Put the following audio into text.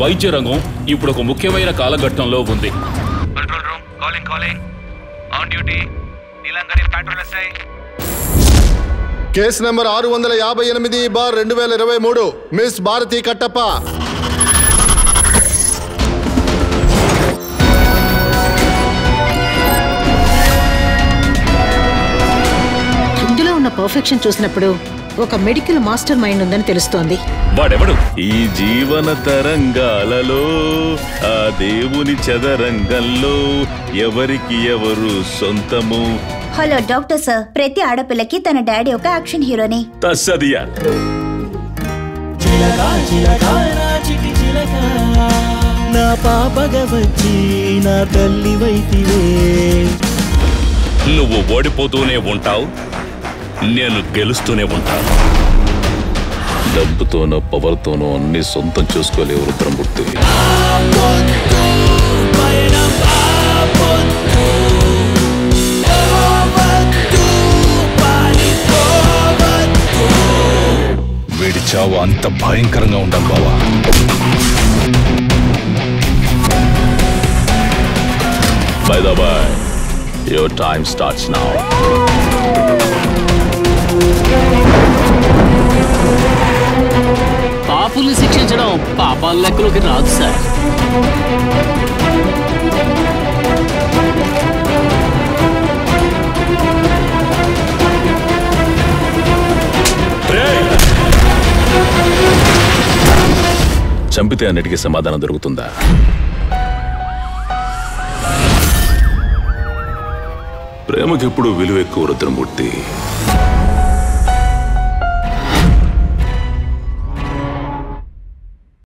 వైద్య రంగం ఇప్పుడు ఒక ముఖ్యమైన కాలఘట్టంలో ఉంది. Control room calling on duty Neelangari patrol SI. Case number 658/2023 miss Bharathi Kattappa. ఇందులో ఉన్న పర్ఫెక్షన్ చూసినప్పుడు ఒక మెడికల్ మాస్టర్ మైండ్ ఉందని తెలుస్తోంది. వాడెవడు? ఈ జీవన తరంగాలలో ఆ దేవుని చదరంగంలో ఎవరికి ఎవరు సొంతము. హలో డాక్టర్ సార్, ప్రతి ఆడపిల్లకి తన డాడీ ఒక యాక్షన్ హీరోని. తస్సదియా నా పాపగా వచ్చి నా తల్లి వైతివే. నువ్వు ఓడిపోతూనే ఉంటావు, నేను గెలుస్తూనే ఉంటాను. డబ్బుతోనో పవర్తోనో అన్ని సొంతం చేసుకోలేవు రుద్రమూర్తి. వీడి చావు అంత భయంకరంగా ఉండాలి బావా. By the way, your time starts now. పాపుల్ని శిక్షించడం పాపాల లెక్కలోకి రాదు సార్. చంపితే అన్నిటికీ సమాధానం దొరుకుతుందా? ప్రేమకి ఎప్పుడు విలువ ఎక్కువ రుద్రమూర్తి.